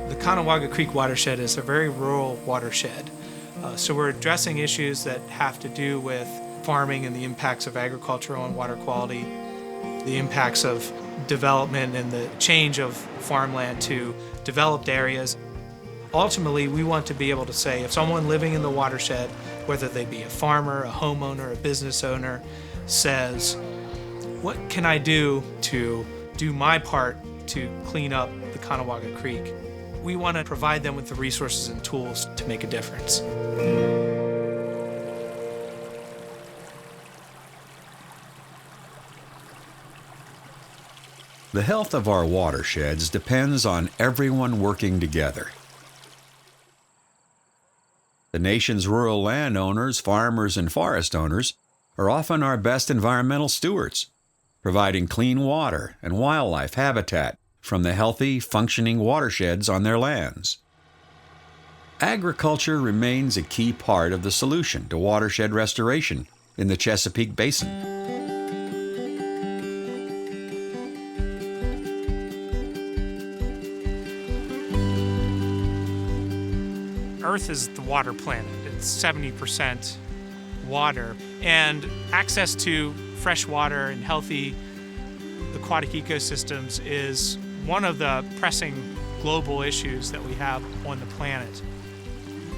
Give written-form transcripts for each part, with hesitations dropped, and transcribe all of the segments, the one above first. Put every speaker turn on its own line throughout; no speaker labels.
The Conewago Creek watershed is a very rural watershed. So we're addressing issues that have to do with farming and the impacts of agriculture on water quality, the impacts of development and the change of farmland to developed areas. Ultimately, we want to be able to say if someone living in the watershed, whether they be a farmer, a homeowner, a business owner, says, what can I do to do my part to clean up the Conewago Creek? We want to provide them with the resources and tools to make a difference.
The health of our watersheds depends on everyone working together. The nation's rural landowners, farmers, and forest owners are often our best environmental stewards, providing clean water and wildlife habitat from the healthy, functioning watersheds on their lands. Agriculture remains a key part of the solution to watershed restoration in the Chesapeake Basin.
Earth is the water planet. It's 70% water, and access to fresh water and healthy aquatic ecosystems is one of the pressing global issues that we have on the planet.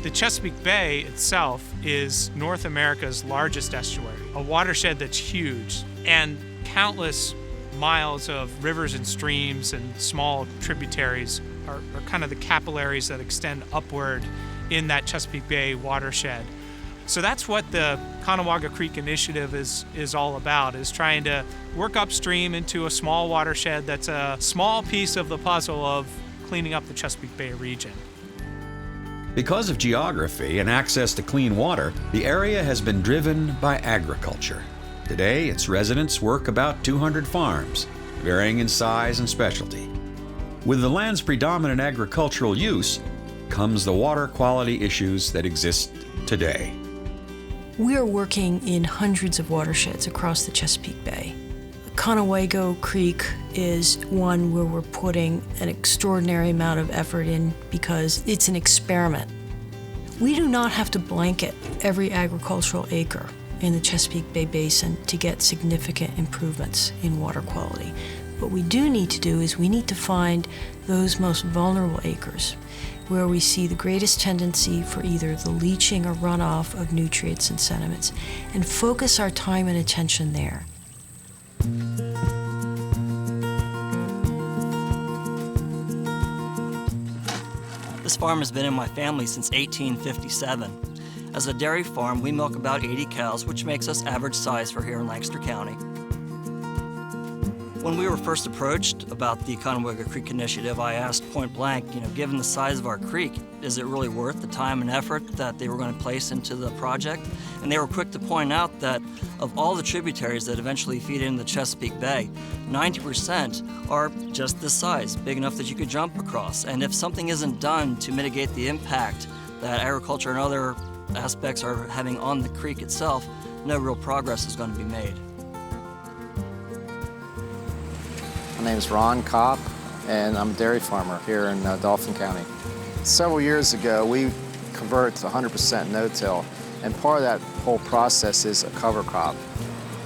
The Chesapeake Bay itself is North America's largest estuary, a watershed that's huge, and countless miles of rivers and streams and small tributaries are kind of the capillaries that extend upward in that Chesapeake Bay watershed. So that's what the Conewago Creek Initiative is all about, is trying to work upstream into a small watershed that's a small piece of the puzzle of cleaning up the Chesapeake Bay region.
Because of geography and access to clean water, the area has been driven by agriculture. Today, its residents work about 200 farms, varying in size and specialty. With the land's predominant agricultural use comes the water quality issues that exist today.
We are working in hundreds of watersheds across the Chesapeake Bay. Conewago Creek is one where we're putting an extraordinary amount of effort in because it's an experiment. We do not have to blanket every agricultural acre in the Chesapeake Bay Basin to get significant improvements in water quality. What we do need to do is we need to find those most vulnerable acres where we see the greatest tendency for either the leaching or runoff of nutrients and sediments, and focus our time and attention there.
This farm has been in my family since 1857. As a dairy farm, we milk about 80 cows, which makes us average size for here in Lancaster County. When we were first approached about the Conewago Creek Initiative, I asked point blank, given the size of our creek, is it really worth the time and effort that they were going to place into the project? And they were quick to point out that of all the tributaries that eventually feed into the Chesapeake Bay, 90% are just this size, big enough that you could jump across. And if something isn't done to mitigate the impact that agriculture and other aspects are having on the creek itself, no real progress is going to be made.
My name is Ron Kopp, and I'm a dairy farmer here in Dauphin County. Several years ago, we converted to 100% no-till, and part of that whole process is a cover crop.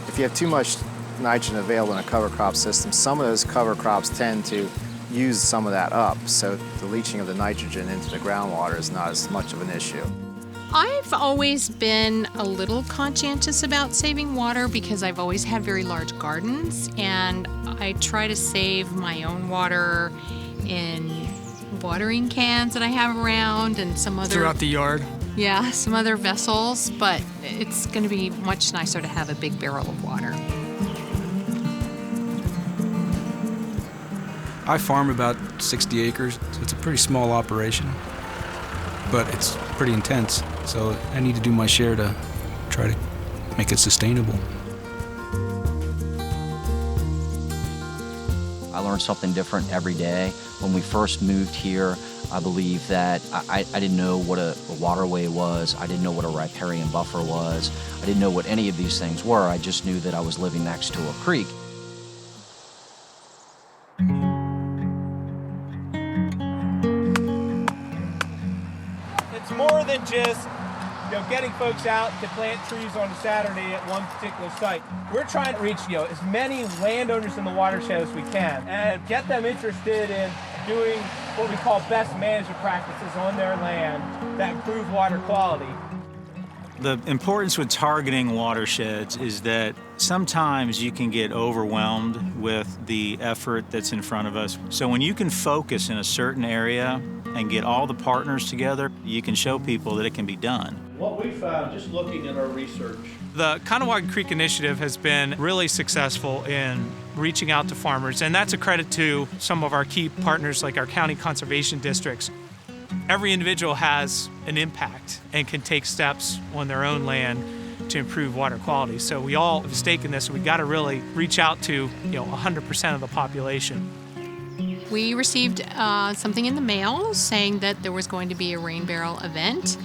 If you have too much nitrogen available in a cover crop system, some of those cover crops tend to use some of that up, so the leaching of the nitrogen into the groundwater is not as much of an issue.
I've always been a little conscientious about saving water because I've always had very large gardens, and I try to save my own water in watering cans that I have around and some other...
Throughout the yard?
Yeah, some other vessels, but it's going to be much nicer to have a big barrel of water.
I farm about 60 acres, so it's a pretty small operation, but it's pretty intense, so I need to do my share to try to make it sustainable.
I learn something different every day. When we first moved here, I believe that I didn't know what a waterway was. I didn't know what a riparian buffer was. I didn't know what any of these things were. I just knew that I was living next to a creek.
just getting folks out to plant trees on a Saturday at one particular site. We're trying to reach as many landowners in the watershed as we can and get them interested in doing what we call best management practices on their land that improve water quality.
The importance with targeting watersheds is that sometimes you can get overwhelmed with the effort that's in front of us. So when you can focus in a certain area and get all the partners together, you can show people that it can be done.
What we found, just looking at our research,
The Conewago Creek Initiative has been really successful in reaching out to farmers, and that's a credit to some of our key partners like our county conservation districts. Every individual has an impact and can take steps on their own land to improve water quality. So we all have a stake in this, and we got to really reach out to 100% of the population.
We received something in the mail saying that there was going to be a rain barrel event,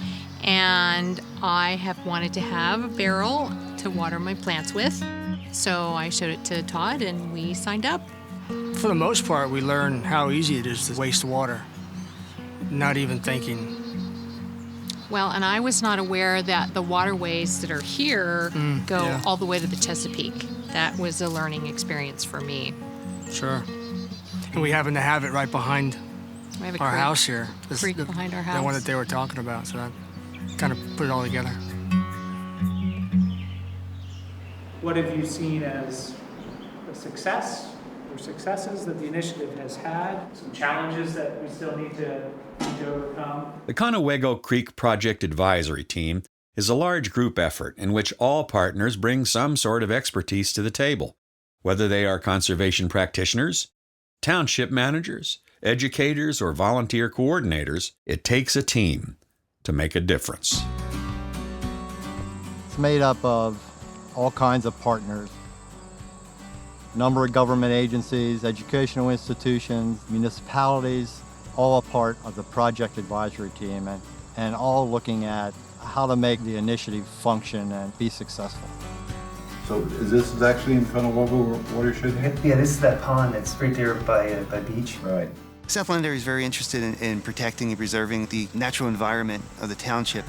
and I have wanted to have a barrel to water my plants with. So I showed it to Todd, and we signed up.
For the most part, we learn how easy it is to waste water, not even thinking.
Well, and I was not aware that the waterways that are here go all the way to the Chesapeake. That was a learning experience for me.
Sure. And we happen to have it right behind
We have a
our
creek,
house here.
creek behind our house.
The one that they were talking about, so that kind of put it all together.
What have you seen as a success or successes that the initiative has had? Some challenges that we still need to overcome?
The Conewago Creek Project Advisory Team is a large group effort in which all partners bring some sort of expertise to the table, whether they are conservation practitioners, township managers, educators, or volunteer coordinators. It takes a team to make a difference.
It's made up of all kinds of partners, number of government agencies, educational institutions, municipalities, all a part of the project advisory team and all looking at how to make the initiative function and be successful.
so this is actually in Conewago watershed?
Yeah, this is that pond that's right there by beach.
Right.
South Londonderry is very interested in protecting and preserving the natural environment of the township.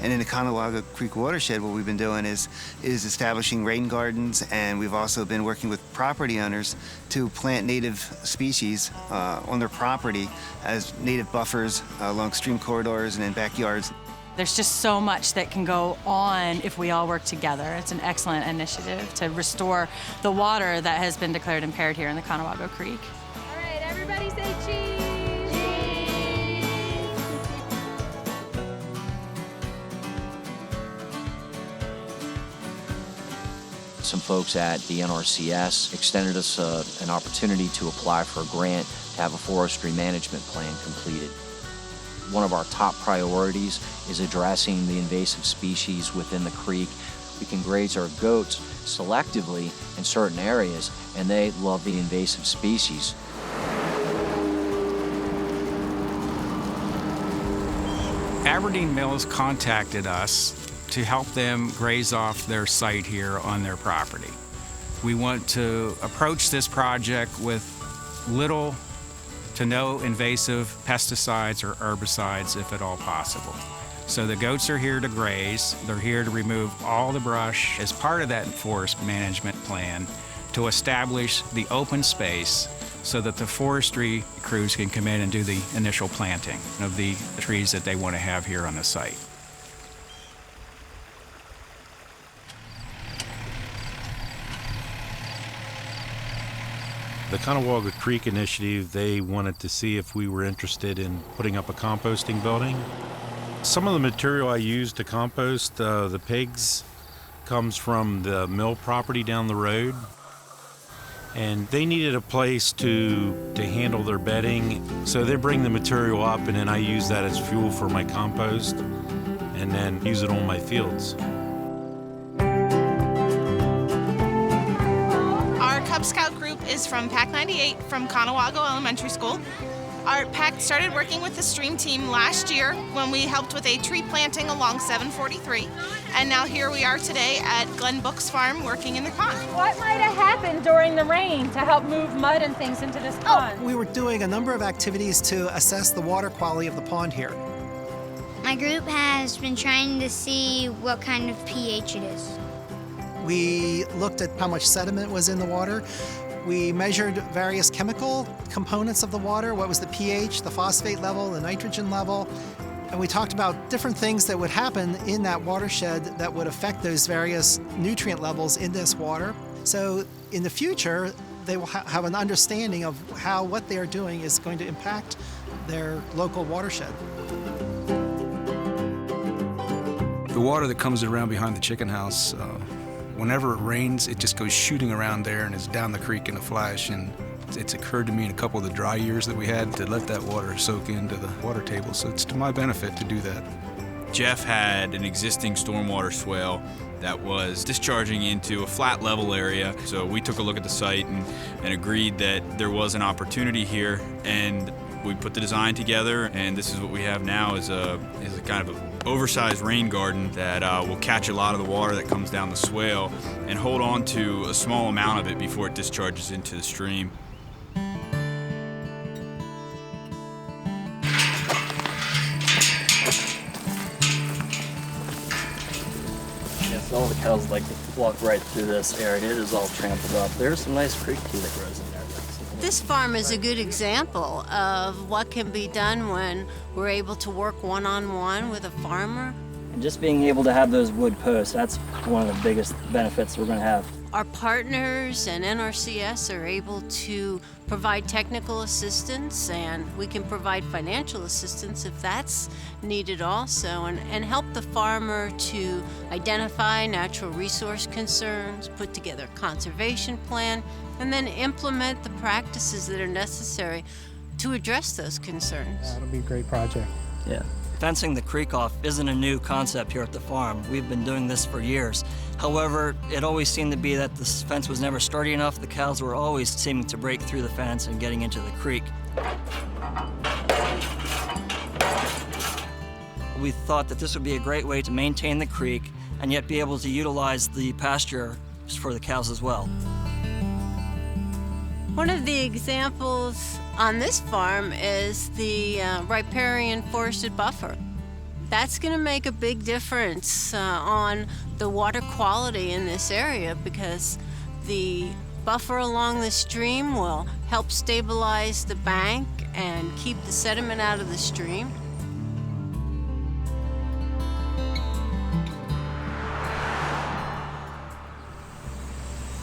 And in the Conewago Creek watershed, what we've been doing is establishing rain gardens, and we've also been working with property owners to plant native species on their property as native buffers along stream corridors and in backyards.
There's just so much that can go on if we all work together. It's an excellent initiative to restore the water that has been declared impaired here in the Conewago Creek.
All right, everybody say cheese!
Some folks at the NRCS extended us an opportunity to apply for a grant to have a forestry management plan completed. One of our top priorities is addressing the invasive species within the creek. We can graze our goats selectively in certain areas, and they love the invasive species.
Aberdeen Mills contacted us to help them graze off their site here on their property. We want to approach this project with little to no invasive pesticides or herbicides, if at all possible. So the goats are here to graze. They're here to remove all the brush as part of that forest management plan to establish the open space so that the forestry crews can come in and do the initial planting of the trees that they want to have here on the site.
The Conewago Creek Initiative, they wanted to see if we were interested in putting up a composting building. Some of the material I use to compost the pigs comes from the mill property down the road. And they needed a place to handle their bedding. So they bring the material up, and then I use that as fuel for my compost and then use it on my fields.
Our Cub Scout group is from PAC 98 from Conewago Elementary School. Our PAC started working with the stream team last year when we helped with a tree planting along 743. And now here we are today at Glenn Book's farm working in the pond.
What might have happened during the rain to help move mud and things into this pond?
We were doing a number of activities to assess the water quality of the pond here. My group has been trying to see what kind of pH it is.
We looked at how much sediment was in the water. We measured various chemical components of the water, what was the pH, the phosphate level, the nitrogen level, and we talked about different things that would happen in that watershed that would affect those various nutrient levels in this water. So in the future, they will have an understanding of how what they are doing is going to impact their local watershed.
The water that comes around behind the chicken house, whenever it rains, it just goes shooting around there and is down the creek in a flash. And it's occurred to me in a couple of the dry years that we had to let that water soak into the water table. So it's to my benefit to do that.
Jeff had an existing stormwater swale that was discharging into a flat level area. So we took a look at the site and agreed that there was an opportunity here, and we put the design together, and this is what we have now is a kind of an oversized rain garden that will catch a lot of the water that comes down the swale and hold on to a small amount of it before it discharges into the stream.
All the cows like to walk right through this area. It is all trampled up. There's some nice creek tea that grows in there.
This farm is a good example of what can be done when we're able to work one-on-one with a farmer.
And just being able to have those wood posts, that's one of the biggest benefits we're going to have.
Our partners and NRCS are able to provide technical assistance, and we can provide financial assistance if that's needed also, and help the farmer to identify natural resource concerns, put together a conservation plan, and then implement the practices that are necessary to address those concerns.
That'll be a great project.
Yeah. Fencing the creek off isn't a new concept here at the farm. We've been doing this for years. However, it always seemed to be that the fence was never sturdy enough. The cows were always seeming to break through the fence and getting into the creek. We thought that this would be a great way to maintain the creek and yet be able to utilize the pasture for the cows as well.
One of the examples on this farm is the riparian forested buffer. That's going to make a big difference on the water quality in this area, because the buffer along the stream will help stabilize the bank and keep the sediment out of the stream.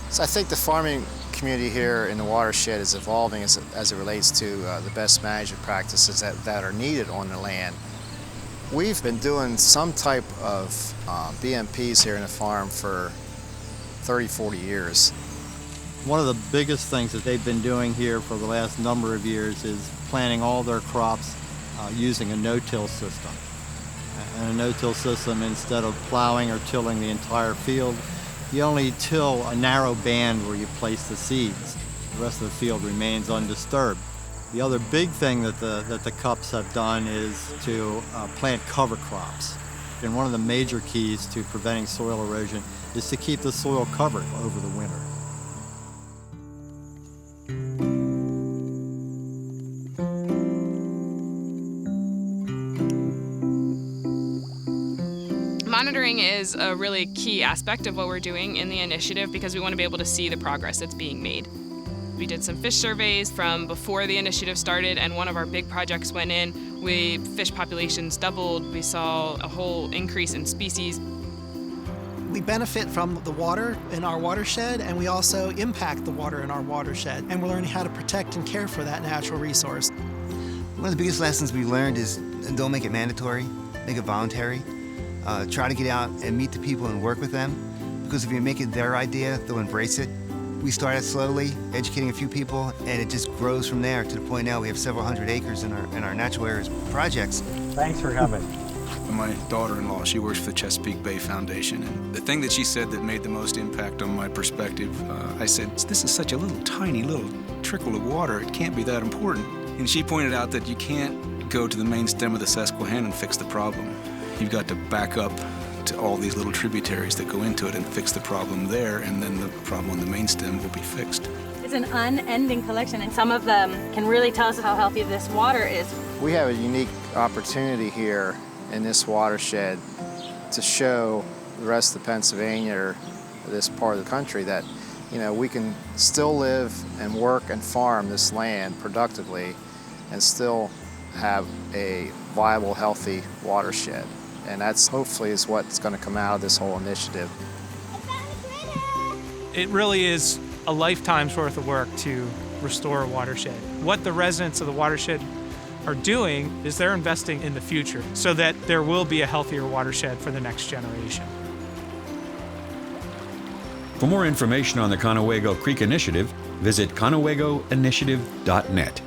So I think the farming community here in the watershed is evolving as it relates to the best management practices that are needed on the land. We've been doing some type of BMPs here in the farm for 30, 40 years.
One of the biggest things that they've been doing here for the last number of years is planting all their crops using a no-till system. And a no-till system, instead of plowing or tilling the entire field, you only till a narrow band where you place the seeds. The rest of the field remains undisturbed. The other big thing that the Cups have done is to plant cover crops. And one of the major keys to preventing soil erosion is to keep the soil covered over the winter.
Monitoring is a really key aspect of what we're doing in the initiative, because we want to be able to see the progress that's being made. We did some fish surveys from before the initiative started, and one of our big projects went in. Fish populations doubled. We saw a whole increase in species.
We benefit from the water in our watershed, and we also impact the water in our watershed, and we're learning how to protect and care for that natural resource.
One of the biggest lessons we learned is don't make it mandatory, make it voluntary. Try to get out and meet the people and work with them, because if you make it their idea, they'll embrace it. We started slowly, educating a few people, and it just grows from there to the point now we have several hundred acres in our natural areas projects.
Thanks for coming.
My daughter-in-law, she works for the Chesapeake Bay Foundation, and the thing that she said that made the most impact on my perspective, I said, this is such a tiny little trickle of water, it can't be that important. And she pointed out that you can't go to the main stem of the Susquehanna and fix the problem. You've got to back up to all these little tributaries that go into it and fix the problem there, and then the problem on the main stem will be fixed.
It's an unending collection, and some of them can really tell us how healthy this water is.
We have a unique opportunity here in this watershed to show the rest of Pennsylvania or this part of the country that, you know, we can still live and work and farm this land productively and still have a viable, healthy watershed. And that's hopefully is what's going to come out of this whole initiative.
It really is a lifetime's worth of work to restore a watershed. What the residents of the watershed are doing is they're investing in the future so that there will be a healthier watershed for the next generation.
For more information on the Conewago Creek Initiative, visit conewagoinitiative.net.